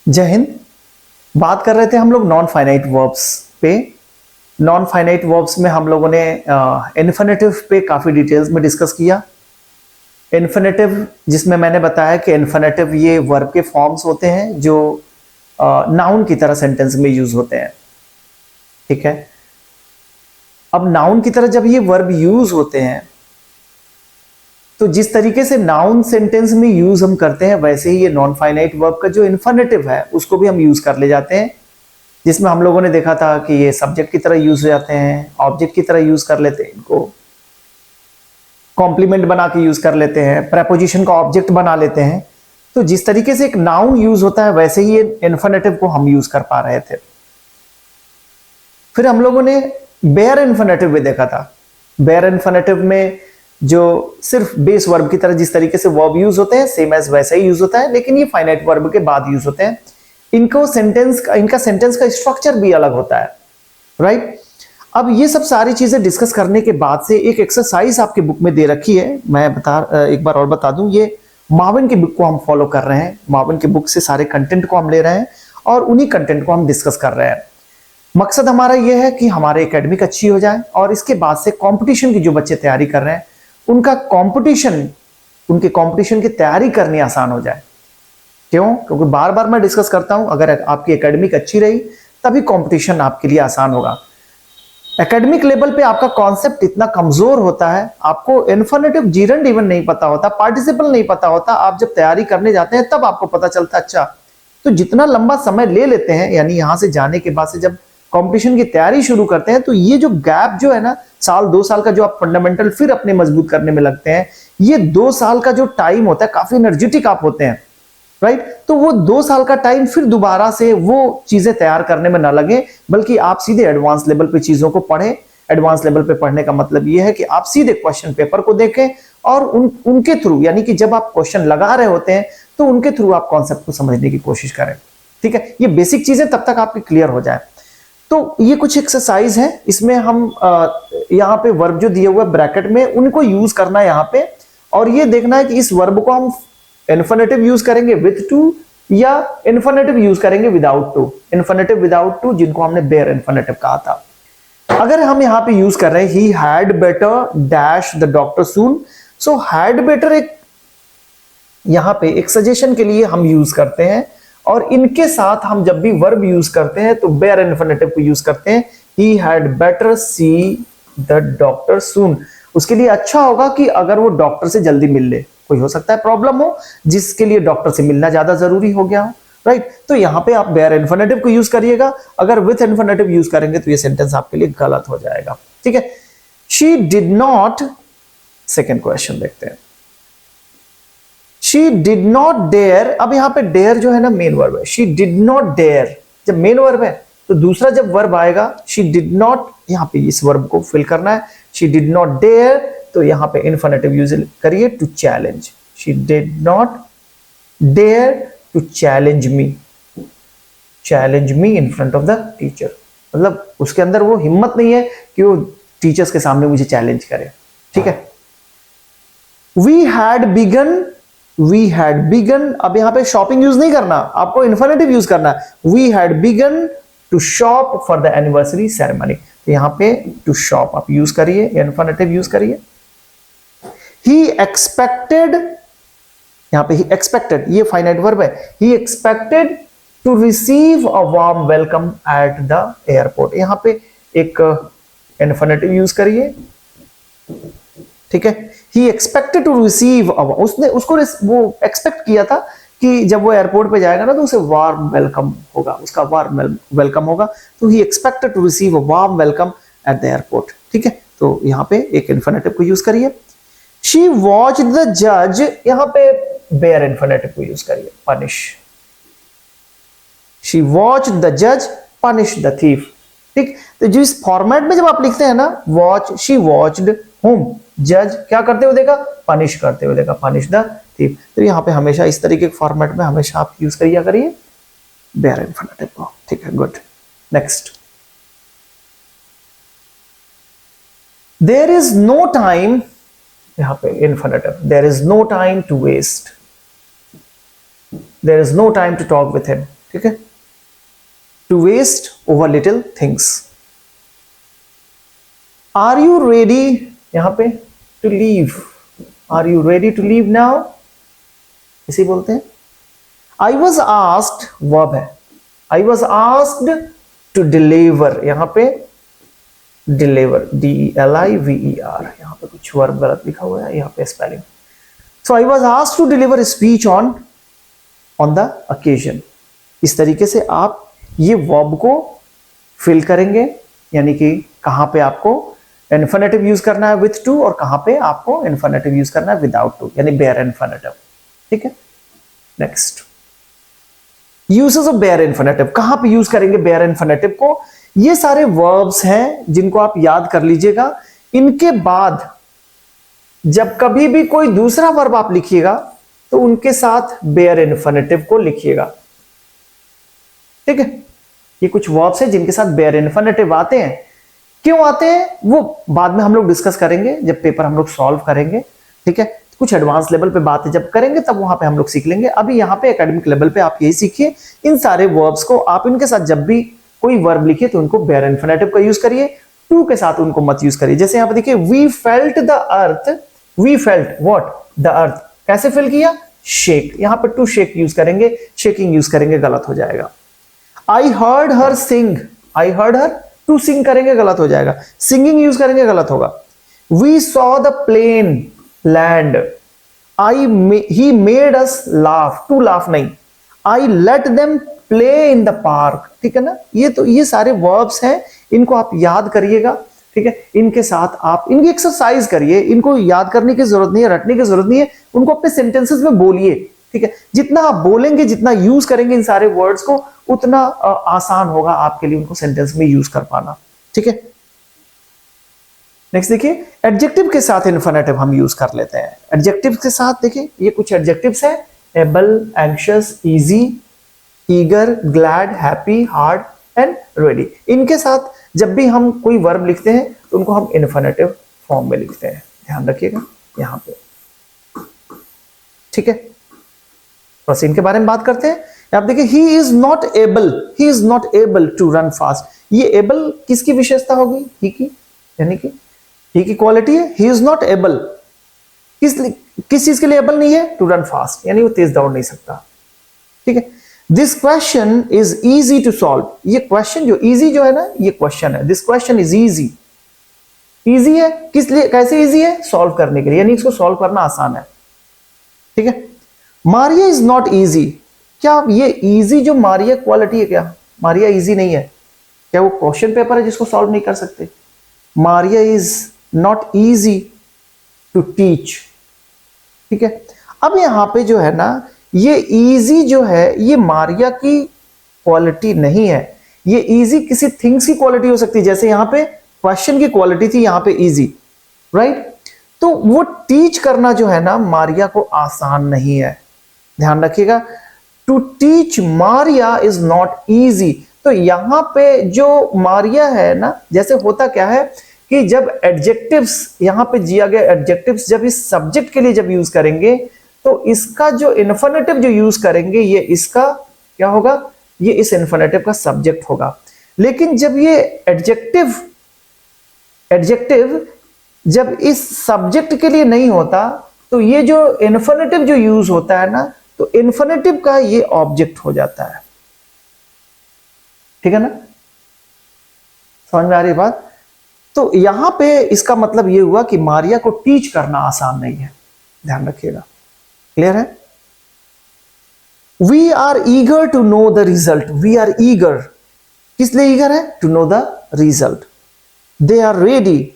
जय हिंद। बात कर रहे थे हम लोग नॉन फाइनाइट वर्ब्स पे। नॉन फाइनाइट वर्ब्स में हम लोगों ने इन्फिनेटिव पे काफी डिटेल्स में डिस्कस किया। इन्फिनेटिव जिसमें मैंने बताया कि इन्फिनेटिव ये वर्ब के फॉर्म्स होते हैं जो नाउन की तरह सेंटेंस में यूज होते हैं। ठीक है, अब नाउन की तरह जब ये वर्ब यूज होते हैं तो जिस तरीके से नाउन सेंटेंस में यूज हम करते हैं वैसे ही ये नॉन फाइनाइट वर्ब का जो इन्फिनेटिव है उसको भी हम यूज कर ले जाते हैं, जिसमें हम लोगों ने देखा था कि ये सब्जेक्ट की तरह यूज हो जाते हैं, ऑब्जेक्ट की तरह यूज कर लेते हैं, इनको कॉम्प्लीमेंट बना के यूज कर लेते हैं, प्रेपोजिशन का ऑब्जेक्ट बना लेते हैं। तो जिस तरीके से एक नाउन यूज होता है वैसे ही ये इन्फिनेटिव को हम यूज कर पा रहे थे। फिर हम लोगों ने बेयर इन्फिनेटिव भी देखा था। बेयर इन्फिनेटिव में जो सिर्फ बेस वर्ब की तरह जिस तरीके से वर्ब यूज होते हैं सेम एज वैसा ही यूज होता है, लेकिन ये फाइनाइट वर्ब के बाद यूज होते हैं। इनका सेंटेंस का स्ट्रक्चर भी अलग होता है, राइट। अब ये सब सारी चीजें डिस्कस करने के बाद से एक एक्सरसाइज आपके बुक में दे रखी है। मैं एक बार और बता दूं, ये मार्विन की बुक को हम फॉलो कर रहे हैं। मार्विन की बुक से सारे कंटेंट को हम ले रहे हैं और उन्हीं कंटेंट को हम डिस्कस कर रहे हैं। मकसद हमारा यह है कि हमारे एकेडमिक अच्छी हो जाए और इसके बाद से कंपटीशन की जो बच्चे तैयारी कर रहे हैं उनके कंपटीशन की तैयारी करनी आसान हो जाए। क्यों? क्योंकि बार बार मैं डिस्कस करता हूं, अगर आपकी एकेडमिक अच्छी रही तभी कंपटीशन आपके लिए आसान होगा। एकेडमिक लेवल पे आपका कॉन्सेप्ट इतना कमजोर होता है, आपको इन्फिनेटिव जीरंड इवन नहीं पता होता, पार्टिसिपल नहीं पता होता, आप जब तैयारी करने जाते हैं तब आपको पता चलता है अच्छा। तो जितना लंबा समय ले लेते हैं, यानी यहां से जाने के बाद से जब कंपटीशन की तैयारी शुरू करते हैं तो ये जो गैप जो है ना, साल 2 साल का जो आप फंडामेंटल फिर अपने मजबूत करने में लगते हैं, ये 2 साल का जो टाइम होता है काफी एनर्जेटिक आप होते हैं, राइट। तो वो 2 साल का टाइम फिर दोबारा से वो चीजें तैयार करने में ना लगे, बल्कि आप सीधे एडवांस लेवल पे चीजों को पढ़ें। एडवांस लेवल पे पढ़ने का मतलब ये है कि आप सीधे क्वेश्चन पेपर को देखें और उनके थ्रू, यानी कि जब आप क्वेश्चन लगा रहे होते हैं तो उनके थ्रू आप कॉन्सेप्ट को समझने की कोशिश करें। ठीक है, ये बेसिक चीजें तब तक आपकी क्लियर हो जाए। तो ये कुछ एक्सरसाइज है, इसमें हम यहाँ पे वर्ब जो दिए हुए ब्रैकेट में उनको यूज करना है यहाँ पे, और ये देखना है कि इस वर्ब को हम इन्फिनेटिव यूज करेंगे विथ टू या इन्फिनेटिव यूज करेंगे without to. Infinitive without to जिनको हमने बेयर इन्फिनेटिव कहा था। अगर हम यहाँ पे यूज कर रहे हैं he had better dash the doctor soon, so had better एक यहाँ पे एक सजेशन के लिए हम यूज करते हैं, और इनके साथ हम जब भी वर्ब यूज करते हैं तो बेयर इन्फिनेटिव को यूज करते हैं। He had better see the doctor soon. उसके लिए अच्छा होगा कि अगर वो डॉक्टर से जल्दी मिल ले, कोई हो सकता है प्रॉब्लम हो जिसके लिए डॉक्टर से मिलना ज्यादा जरूरी हो गया हो, राइट। तो यहां पे आप बेयर इन्फिनेटिव को यूज करिएगा। अगर विथ इन्फिनेटिव यूज करेंगे तो ये सेंटेंस आपके लिए गलत हो जाएगा। ठीक है, she did not, second question देखते हैं। She did not dare, अब यहां पे dare जो है ना मेन वर्ब है। She did not dare जब मेन वर्ब है तो दूसरा जब वर्ब आएगा she did not, यहां पे इस वर्ब को फिल करना है। She did not dare तो यहां पे इन्फिनेटिव यूज करिए to challenge। She did not dare to challenge me, challenge me in front of the teacher। मतलब उसके अंदर वो हिम्मत नहीं है कि वो टीचर्स के सामने मुझे चैलेंज करे। ठीक है, we had begun, we had begun, अब यहां पे शॉपिंग यूज नहीं करना, आपको इन्फिनेटिव यूज करना है। we had begun to shop for the anniversary ceremony, तो यहां पे to shop आप यूज करिए, इन्फिनेटिव यूज करिए। he expected, यहां पे he expected ये फाइनाइट वर्ब है। he expected to receive a warm welcome at the airport, यहां पे एक इन्फिनेटिव यूज करिए। ठीक है, he expected to receive, उसको वो एक्सपेक्ट किया था कि जब वो एयरपोर्ट पे जाएगा ना तो उसे वार्म वेलकम होगा, उसका वार्म वेलकम होगा। तो he expected to receive a warm welcome at the airport। ठीक है, तो यहाँ पे एक इन्फिनेटिव को यूज करिए। she watched the judge, यहाँ पे बेयर इन्फिनेटिव को यूज करिए, punish। she watched the judge punish the thief। ठीक, तो जो इस फॉर्मेट में जब आप लिखते हैं ना वॉच, she watched whom, जज क्या करते हुए देखा, पनिश करते हुए देखा, पनिश द थीफ। तो यहाँ पे हमेशा इस तरीके के फॉर्मेट में हमेशा आप यूज करिए बेयर इन्फिनेटिव को। ठीक है, good. Next, there is no time, यहाँ पे infinitive, there is no time to waste, there is no time to talk with him. ठीक है, to waste over little things. Are you ready, यहां पे to leave, are you ready to leave now, इसे बोलते हैं। I was asked verb है, I was asked to deliver, यहां पे डिलीवर, DELIVER, यहां पे कुछ वर्ब गलत लिखा हुआ है, यहां पे spelling. So I was asked to deliver speech on the occasion. इस तरीके से आप ये वर्ब को फिल करेंगे, यानी कि कहां पे आपको इन्फिनेटिव यूज करना है विथ टू और कहां पे आपको इन्फिनेटिव यूज करना है विदाउट टू, यानी बेयर इन्फिनेटिव। ठीक है, next uses of bare infinitive, कहां पे यूज करेंगे बेयर इन्फिनेटिव को। ये सारे वर्ब्स हैं जिनको आप याद कर लीजिएगा। इनके बाद जब कभी भी कोई दूसरा वर्ब आप लिखिएगा तो उनके साथ बेयर इन्फिनेटिव को लिखिएगा। ठीक है, ये कुछ वर्ब्स हैं जिनके साथ बेयर इन्फिनेटिव आते हैं। क्यों आते हैं वो बाद में हम लोग डिस्कस करेंगे जब पेपर हम लोग सॉल्व करेंगे। ठीक है, कुछ एडवांस लेवल पे बातें जब करेंगे तब वहां पे हम लोग सीख लेंगे। अभी यहाँ पे एकेडमिक लेवल पे आप यही सीखिए, इन सारे वर्ब्स को आप इनके साथ जब भी कोई वर्ब लिखिए तो उनको बेयर इन्फिनेटिव का यूज करिए, टू के साथ उनको मत यूज करिए। जैसे यहां पे देखिए, we felt the earth, we felt what, the earth, कैसे फील किया, शेक, यहां पर टू शेक यूज करेंगे, शेकिंग यूज करेंगे, गलत हो जाएगा। I heard her sing, I heard her, to sing करेंगे, गलत हो जाएगा। सिंगिंग यूज करेंगे, गलत होगा। We saw the plane land, he made us laugh, to laugh नहीं, I let them play in the park. ठीक है ना, ये सारे वर्ब्स हैं, इनको आप याद करिएगा। ठीक है, इनके साथ आप इनकी एक्सरसाइज करिए, इनको याद करने की जरूरत नहीं है, रटने की जरूरत नहीं है, उनको अपने सेंटेंसेस में बोलिए। ठीक है, जितना आप बोलेंगे, जितना यूज करेंगे इन सारे वर्ड्स को, उतना आसान होगा आपके लिए उनको सेंटेंस में यूज कर पाना। ठीक है, नेक्स्ट देखिए, एडजेक्टिव के साथ इन्फिनेटिव हम यूज कर लेते हैं। एडजेक्टिव के साथ देखिए, ये कुछ एडजेक्टिव्स हैं, able, anxious, easy, eager, glad, happy, hard and ready. इनके साथ जब भी हम कोई वर्ब लिखते हैं तो उनको हम इन्फिनेटिव फॉर्म में लिखते हैं, ध्यान रखिएगा यहां पे। ठीक है, बस इनके बारे में बात करते हैं। आप देखिए, he is not able, he is not able to run fast. ये एबल किसकी विशेषता होगी, ही की, यानी कि ही की क्वालिटी है। ही इज नॉट एबल, किस चीज के लिए एबल नहीं है, टू रन फास्ट, यानी वो तेज दौड़ नहीं सकता। ठीक है, this question is easy to solve, ये क्वेश्चन जो इजी जो है ना, ये क्वेश्चन है, this question is easy, easy है किस लिए, कैसे इजी है, सॉल्व करने के लिए, यानी इसको सॉल्व करना आसान है। ठीक है, मारिया इज नॉट इजी, क्या ये इजी जो मारिया क्वालिटी है, क्या मारिया इजी नहीं है, क्या वो क्वेश्चन पेपर है जिसको सॉल्व नहीं कर सकते। Maria is not easy to teach. ठीक है, अब यहां पे जो है ना, ये इजी जो है ये मारिया की क्वालिटी नहीं है, ये इजी किसी थिंग्स की क्वालिटी हो सकती है। जैसे यहां पे क्वेश्चन की क्वालिटी थी, यहां पे इजी, राइट। तो वो टीच करना जो है ना, मारिया को आसान नहीं है, ध्यान रखिएगा। To teach Maria is not easy. तो यहां पे जो मारिया है ना, जैसे होता क्या है कि जब एडजेक्टिव्स यहां पे दिया गया, एडजेक्टिव्स जब इस सब्जेक्ट के लिए जब यूज करेंगे तो इसका जो इन्फिनेटिव जो यूज करेंगे, ये इसका क्या होगा, ये इस इन्फिनेटिव का सब्जेक्ट होगा। लेकिन जब ये एडजेक्टिव जब इस सब्जेक्ट के लिए नहीं होता तो ये जो इन्फिनेटिव जो यूज होता है ना, तो इन्फिनेटिव का ये ऑब्जेक्ट हो जाता है। ठीक है ना, समझ में आ रही बात। तो यहां पे इसका मतलब ये हुआ कि मारिया को टीच करना आसान नहीं है, ध्यान रखिएगा। क्लियर है। We are eager to know the result, we are eager, किस लिए ईगर है, to know the result. They are ready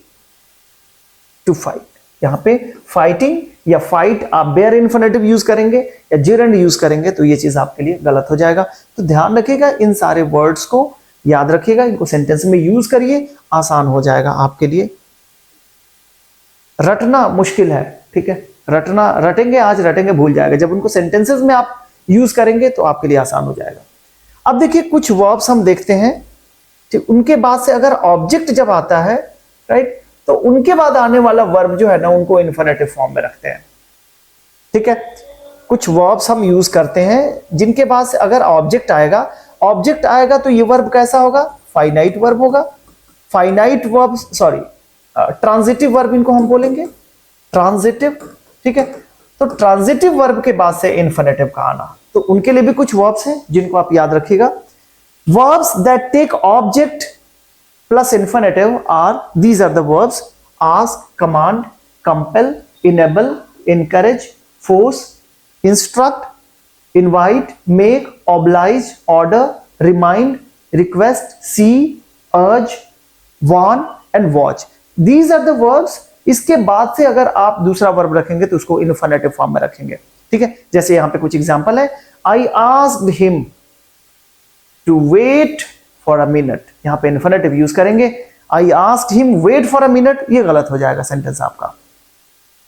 to fight, यहां पे फाइटिंग या फाइट आप बेयर इन्फिनेटिव यूज करेंगे या जेरेंड यूज करेंगे तो ये चीज आपके लिए गलत हो जाएगा। तो ध्यान रखिएगा, इन सारे वर्ड्स को याद रखिएगा, इनको सेंटेंस में यूज करिए, आसान हो जाएगा आपके लिए। रटना मुश्किल है, ठीक है, रटेंगे आज, रटेंगे भूल जाएगा। जब उनको सेंटेंसेस में आप यूज करेंगे तो आपके लिए आसान हो जाएगा। अब देखिए कुछ वर्ब्स हम देखते हैं, ठीक, उनके बाद से अगर ऑब्जेक्ट जब आता है, राइट, तो उनके बाद आने वाला वर्ब जो है ना, उनको इन्फिनेटिव फॉर्म में रखते हैं। ठीक है, कुछ वर्ब्स हम यूज करते हैं जिनके बाद से अगर ऑब्जेक्ट आएगा तो ये वर्ब कैसा होगा? फाइनाइट वर्ब होगा। Finite verb, sorry, transitive verb इनको हम बोलेंगे, ट्रांजिटिव। ठीक है, तो ट्रांजिटिव वर्ब के बाद से इन्फिनेटिव का आना, तो उनके लिए भी कुछ वर्ब्स हैं जिनको आप याद रखिएगा। Verbs that take object plus infinitive are, these are the verbs: ask, command, compel, enable, encourage, force, instruct, invite, make, oblige, order, remind, request, see, urge, warn and watch. These are the verbs. इसके बाद से अगर आप दूसरा verb रखेंगे तो उसको infinitive form में रखेंगे। ठीक है, जैसे यहां पे कुछ एग्जांपल है। I asked him to wait for a minute, यहां पे इन्फिनेटिव यूज करेंगे। I asked him wait for a minute, ये गलत हो जाएगा सेंटेंस आपका।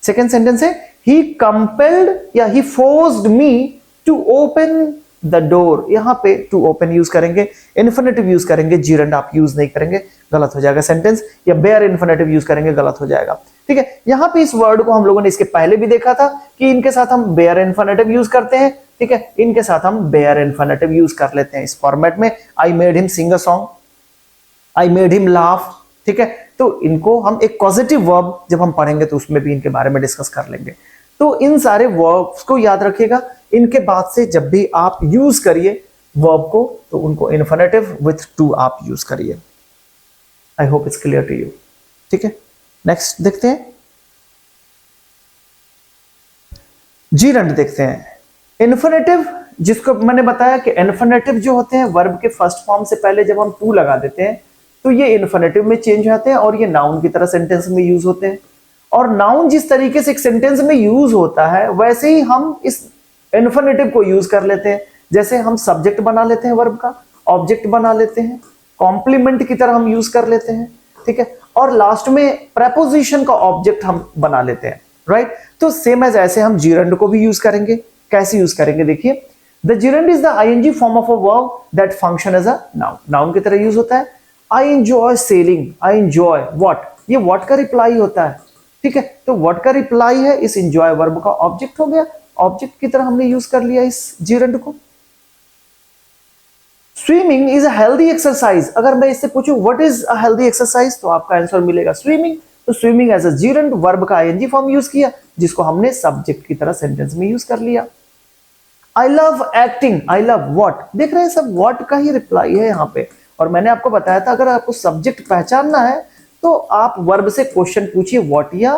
सेकेंड सेंटेंस है he compelled या he forced me to open the door, यहां पे to open यूज करेंगे, इन्फिनेटिव यूज करेंगे, gerund आप यूज नहीं करेंगे, गलत हो जाएगा सेंटेंस। या बेयर इन्फिनेटिव यूज करेंगे, गलत हो जाएगा। ठीक है, यहां पे इस वर्ड को हम लोगों ने इसके पहले भी देखा था कि इनके साथ हम बेयर इन्फिनेटिव यूज करते हैं। ठीक है, इनके साथ हम बेयर इन्फिनेटिव यूज कर लेते हैं इस फॉर्मेट में। I made him sing a song, I made him laugh। ठीक है, तो इनको हम एक पॉजिटिव वर्ब जब हम पढ़ेंगे तो उसमें भी इनके बारे में डिस्कस कर लेंगे। तो इन सारे वर्ब्स को याद रखिएगा। इनके बाद से जब भी आप यूज करिए वर्ब को तो उनको इन्फिनेटिव विथ टू आप यूज करिए। I hope it's clear to you. ठीक है, नेक्स्ट देखते हैं, जीरंड देखते हैं। इन्फिनेटिव, जिसको मैंने बताया कि इन्फिनेटिव जो होते हैं वर्ब के फर्स्ट फॉर्म से पहले जब हम टू लगा देते हैं तो ये इन्फिनेटिव में चेंज होते हैं और ये नाउन की तरह सेंटेंस में यूज होते हैं। और नाउन जिस तरीके से एक सेंटेंस में यूज होता है वैसे ही हम इस इन्फिनेटिव को यूज कर लेते हैं। जैसे हम सब्जेक्ट बना लेते हैं वर्ब का, ऑब्जेक्ट बना लेते हैं, कॉम्प्लीमेंट की तरह हम यूज कर लेते हैं। ठीक है, और लास्ट में प्रेपोजिशन का ऑब्जेक्ट हम बना लेते हैं। राइट, तो सेम एज ऐसे हम जीरंड को भी यूज करेंगे। कैसे यूज करेंगे देखिए, the gerund is the ING form of a verb that function as a noun. Noun की तरह यूज होता है। I enjoy sailing, I enjoy what, ये व्हाट का रिप्लाई होता है। ठीक है, तो व्हाट का रिप्लाई है, इस एंजॉय वर्ब का ऑब्जेक्ट हो गया, ऑब्जेक्ट की तरह हमने यूज कर लिया इस जीरंड को। Swimming is a healthy exercise, अगर मैं इससे पूछूं what is a healthy exercise तो आपका आंसर मिलेगा स्विमिंग। तो swimming as a gerund, verb का आईएनजी फॉर्म यूज किया जिसको हमने सब्जेक्ट की तरह सेंटेंस में यूज कर लिया। I love acting, I love what, देख रहे हैं सब व्हाट का ही रिप्लाई है यहां पे। और मैंने आपको बताया था अगर आपको सब्जेक्ट पहचानना है तो आप वर्ब से क्वेश्चन पूछिए व्हाट या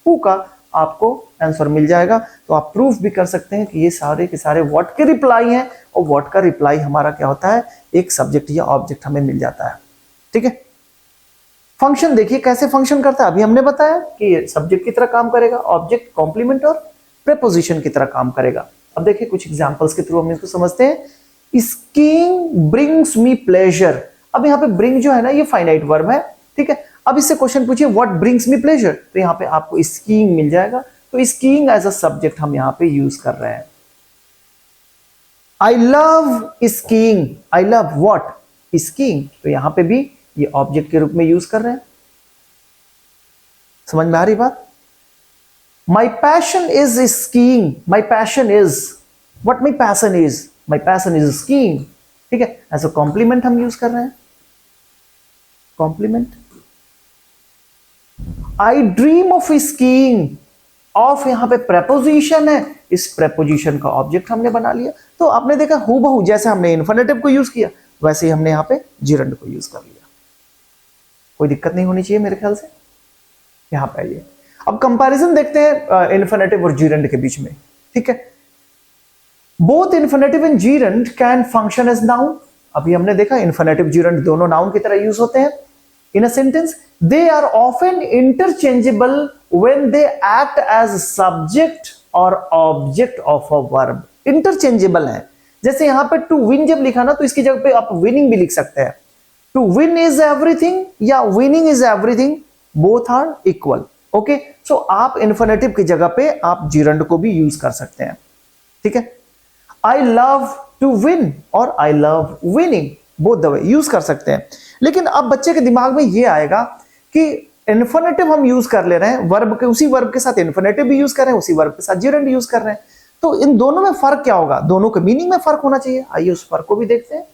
हु का, आपको आंसर मिल जाएगा। तो आप प्रूफ भी कर सकते हैं कि ये सारे के सारे व्हाट के रिप्लाई हैं और व्हाट का रिप्लाई हमारा क्या होता है, एक सब्जेक्ट या ऑब्जेक्ट हमें मिल जाता है। ठीक है, फंक्शन देखिए कैसे फंक्शन करता है। अभी हमने बताया कि सब्जेक्ट की तरह काम करेगा, ऑब्जेक्ट, कॉम्प्लीमेंट और प्रीपोजिशन की तरह काम करेगा। अब देखिए कुछ एग्जांपल्स के थ्रू हम इसको समझते हैं। स्कीइंग ब्रिंग्स मी प्लेजर, अब यहाँ पे ब्रिंग जो है ना ये फाइनाइट वर्ब है। ठीक है, अब इससे क्वेश्चन पूछिए व्हाट ब्रिंग्स मी प्लेजर, तो यहाँ पे आपको स्कीइंग मिल जाएगा। तो स्कीइंग एज अ सब्जेक्ट हम यहाँ पे यूज कर रहे हैं। I love skiing, I love what, skiing, तो यहां पे भी ये ऑब्जेक्ट के रूप में यूज कर रहे हैं। समझ में आ रही बात? My passion is skiing, my passion is what my passion is, my passion is skiing. ठीक है, एज अ कॉम्प्लीमेंट हम यूज कर रहे हैं, compliment. I dream of skiing, of यहां पे प्रेपोजिशन है, इस प्रेपोजिशन का ऑब्जेक्ट हमने बना लिया। तो आपने देखा हूबहू जैसे हमने इन्फिनेटिव को यूज किया वैसे ही हमने यहां पे जीरंड को यूज कर लिया। कोई दिक्कत नहीं होनी चाहिए मेरे ख्याल से। यहां पे आइए, अब कंपैरिजन देखते हैं इन्फिनेटिव और जीरंड के बीच में। ठीक है, both infinitive and gerund can function as noun. अभी हमने देखा इन्फिनेटिव जीरंड दोनों नाउन की तरह यूज होते हैं in a sentence. They are often interchangeable when they act as subject और object of a verb. Interchangeable है, जैसे यहां पे टू विन जब लिखा ना तो इसकी जगह पे आप विनिंग भी लिख सकते हैं। टू विन इज एवरीथिंग या winning is everything, both are equal. Okay, so आप इन्फिनेटिव की जगह पे आप जीरंड को भी यूज कर सकते हैं। ठीक है, आई लव टू विन और I love winning, both the way use कर सकते हैं। लेकिन अब बच्चे के दिमाग में ये आएगा कि इन्फिनेटिव हम यूज कर ले रहे हैं, वर्ब के उसी वर्ब के साथ इन्फिनेटिव भी यूज कर रहे हैं, उसी वर्ब के साथ जीरंड यूज कर रहे हैं। तो इन दोनों में फर्क क्या होगा? दोनों के मीनिंग में फर्क होना चाहिए। आइए उस फर्क को भी देखते हैं।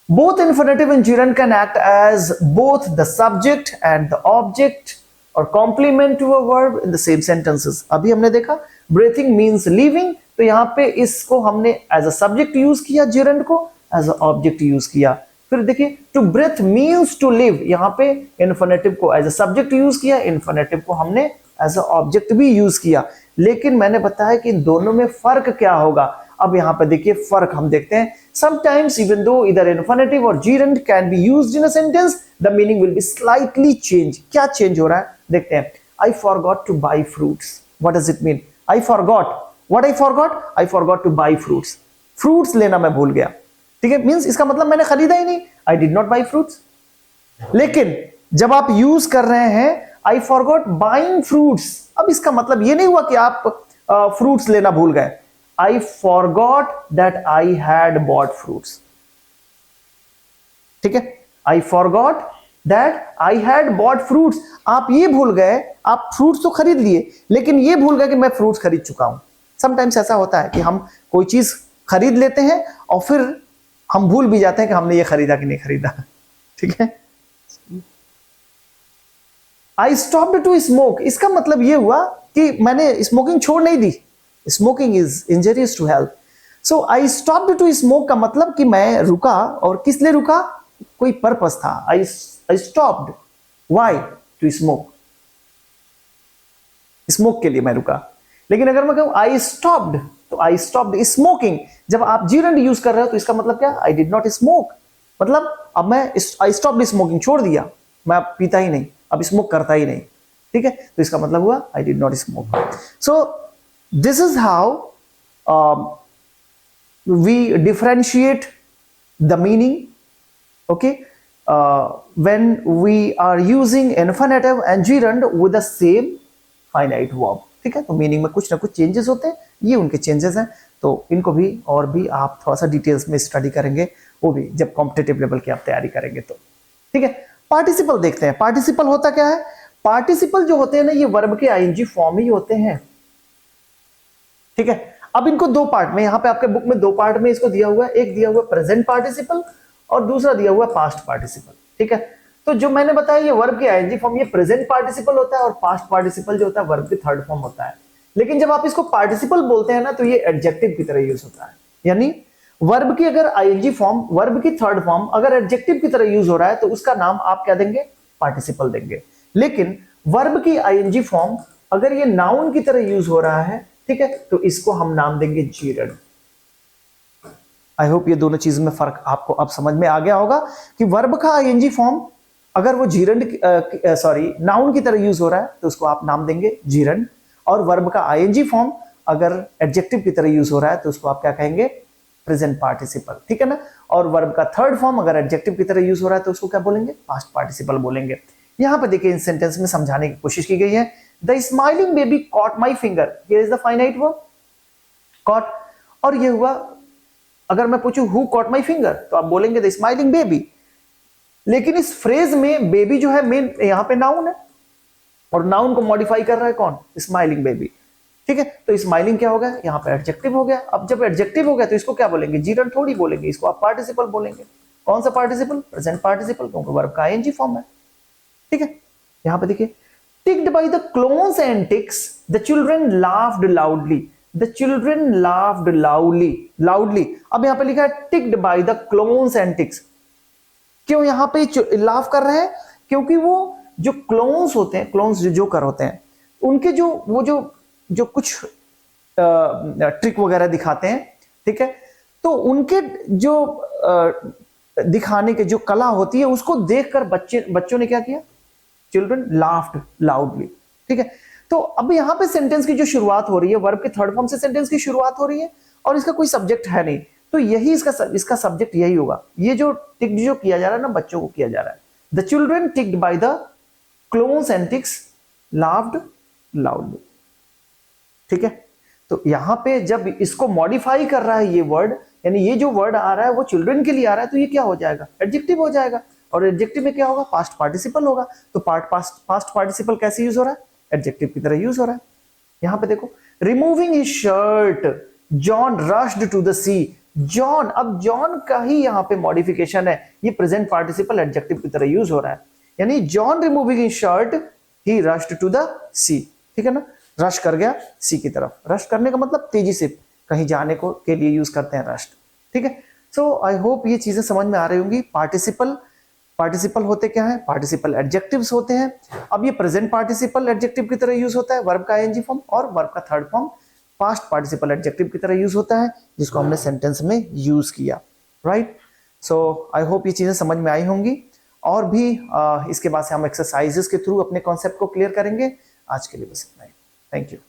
Both infinitive and gerund can act as both the subject and the object or complement to a verb in the same sentences. अभी हमने देखा breathing means living, तो यहां पे इसको हमने as a subject यूज किया, gerund को as a object यूज किया। फिर देखिए to breathe means to live, यहां पे infinitive को as a subject यूज किया, infinitive को हमने as a object भी यूज किया। लेकिन मैंने बताया कि इन दोनों में फर्क क्या होगा। अब यहां पे देखिए फर्क हम देखते हैं। Sometimes even though either infinitive or gerund can be used in a sentence, the meaning will be slightly changed. क्या चेंज हो रहा है देखते हैं। I forgot to buy fruits. What does it mean? I forgot. What I forgot? I forgot to buy fruits. Fruits लेना मैं भूल गया। ठीक है, मीन्स इसका मतलब मैंने खरीदा ही नहीं। I did not buy fruits. लेकिन जब आप यूज कर रहे हैं I forgot buying fruits, अब इसका मतलब ये नहीं हुआ कि आप फ्रूट्स लेना भूल गए। I forgot that I had bought fruits. ठीक है, I forgot that I had bought fruits. आप ये भूल गए, आप फ्रूट्स तो खरीद लिए, लेकिन ये भूल गए कि मैं फ्रूट्स खरीद चुका हूं। समटाइम्स ऐसा होता है कि हम कोई चीज खरीद लेते हैं और फिर हम भूल भी जाते हैं कि हमने ये खरीदा कि नहीं खरीदा। ठीक है, I stopped to smoke, इसका मतलब ये हुआ कि मैंने स्मोकिंग छोड़ नहीं दी। Smoking is injurious to health. So I stopped to smoke का मतलब कि मैं रुका, और किस लिए रुका? कोई पर्पस था। I stopped why? To smoke, smoke के लिए मैं रुका। लेकिन अगर मैं कहूं आई स्टॉप्ड, तो आई स्टॉप्ड स्मोकिंग। जब आप जीरंड यूज कर रहे हो तो इसका मतलब क्या? आई डिड नॉट स्मोक, मतलब अब मैं आई स्टॉप्ड स्मोकिंग, छोड़ दिया, मैं अब पीता ही नहीं, अब स्मोक करता ही नहीं। ठीक है, तो इसका मतलब हुआ I did not smoke. So this is how we differentiate the meaning, okay, when we are using infinitive and gerund with the same finite verb। ठीक है, तो मीनिंग में कुछ ना कुछ चेंजेस होते हैं, ये उनके चेंजेस हैं। तो इनको भी और भी आप थोड़ा सा डिटेल्स में स्टडी करेंगे, वो भी जब कॉम्पिटिटिव लेवल की आप तैयारी करेंगे तो। ठीक है, पार्टिसिपल देखते हैं। पार्टिसिपल होता क्या है? पार्टिसिपल जो होते हैं ना, ये वर्ब के आईएनजी फॉर्म ही होते हैं। ठीक है, अब इनको दो पार्ट में, यहां पे आपके बुक में दो पार्ट में इसको दिया हुआ है। एक दिया हुआ प्रेजेंट पार्टिसिपल और दूसरा दिया हुआ पास्ट पार्टिसिपल। ठीक है, तो जो मैंने बताया ये वर्ब की आईएनजी फॉर्म, ये प्रेजेंट पार्टिसिपल होता है, और पास्ट पार्टिसिपल जो होता है वर्ब की थर्ड फॉर्म होता है। लेकिन जब आप इसको पार्टिसिपल बोलते हैं ना, तो ये एडजेक्टिव की तरह यूज होता है। यानी वर्ब की अगर आईएनजी फॉर्म, वर्ब की थर्ड फॉर्म अगर एडजेक्टिव की तरह यूज हो रहा है तो उसका नाम आप क्या देंगे? पार्टिसिपल देंगे। लेकिन वर्ब की आईएनजी फॉर्म अगर ये नाउन की तरह यूज हो रहा है, ठीक है, तो इसको हम नाम देंगे जीरंड। आई होप ये दोनों चीज में फर्क आपको अब समझ में आ गया होगा कि वर्ब का आईएनजी फॉर्म अगर वो जीरंड नाउन की तरह यूज हो रहा है तो उसको आप नाम देंगे जीरंड, और वर्ब का आईएनजी फॉर्म अगर एडजेक्टिव की तरह यूज हो रहा है तो उसको आप क्या कहेंगे? Present participle. ठीक है ना, और वर्ब का थर्ड फॉर्म अगर एडजेक्टिव की तरह यूज हो रहा है तो उसको क्या बोलेंगे? पास्ट पार्टिसिपल बोलेंगे। यहां पे देखिए इन सेंटेंस में समझाने की कोशिश की गई है। The smiling baby caught my finger. Here is the finite verb, caught, और ये हुआ। अगर मैं पूछूं who caught my finger, तो आप बोलेंगे the smiling baby। लेकिन इस फ्रेज में बेबी जो है मेन यहां पे नाउन है, और नाउन को मॉडिफाई कर रहा है कौन? Smiling baby. ठीक है, तो स्माइलिंग क्या हो गया? यहाँ पे एडजेक्टिव हो गया। अब जब एडजेक्टिव हो गया तो इसको क्या बोलेंगे? जीरंड थोड़ी बोलेंगे, इसको आप पार्टिसिपल बोलेंगे। कौन सा पार्टिसिपल? प्रेजेंट पार्टिसिपल, क्योंकि वर्ब का आईएनजी फॉर्म है। ठीक है, यहां पे देखिए ticked by the clones and ticks, the children laughed loudly. The children laughed loudly. अब यहां पे लिखा है ticked by the clones and ticks। क्यों यहां पे लाफ कर रहे हैं? क्योंकि वो जो क्लोन्स होते हैं, क्लोन्स जो जोकर होते हैं, उनके जो कुछ ट्रिक वगैरह दिखाते हैं, ठीक है, तो उनके जो दिखाने के जो कला होती है उसको देखकर बच्चों ने क्या किया? Children laughed loudly. ठीक है, तो अब यहां पे सेंटेंस की जो शुरुआत हो रही है, वर्ब के थर्ड फॉर्म से सेंटेंस की शुरुआत हो रही है, और इसका कोई सब्जेक्ट है नहीं, तो यही इसका सब्जेक्ट यही होगा। ये जो टिक्ड जो किया जा रहा है ना, बच्चों को किया जा रहा है। The children tickled by the clowns and ticks laughed loudly. ठीक है, तो यहां पे जब इसको मॉडिफाई कर रहा है ये वर्ड, यानी ये जो वर्ड आ रहा है वो चिल्ड्रन के लिए आ रहा है, तो ये क्या हो जाएगा? एडजेक्टिव हो जाएगा, और एडजेक्टिव में क्या होगा? पास्ट पार्टिसिपल होगा। तो पास्ट पार्टिसिपल कैसे यूज हो रहा है? एडजेक्टिव की तरह यूज हो रहा है। यहां पे देखो removing his shirt John rushed to the sea. John, अब जॉन का ही यहां पे मॉडिफिकेशन है, ये प्रेजेंट पार्टिसिपल एडजेक्टिव की तरह यूज हो रहा है, यानी John removing his shirt he rushed to the sea. ठीक है ना, रश कर गया सी की तरफ। रश करने का मतलब तेजी से कहीं जाने को के लिए यूज करते हैं रश्ड। ठीक है, सो आई होप ये चीजें समझ में आ रही होंगी। पार्टिसिपल होते क्या है? पार्टिसिपल एडजेक्टिव्स होते हैं। अब ये प्रेजेंट पार्टिसिपल एडजेक्टिव की तरह यूज होता है, वर्ब का आईएनजी फॉर्म, और वर्ब का third form past participle adjective की तरह यूज होता है, जिसको हमने सेंटेंस में यूज किया। राइट, सो आई होप ये चीजें समझ में आई होंगी। और भी इसके बाद से हम एक्सरसाइजेस के थ्रू अपने कॉन्सेप्ट को क्लियर करेंगे। आज के लिए बस इतना ही। Thank you.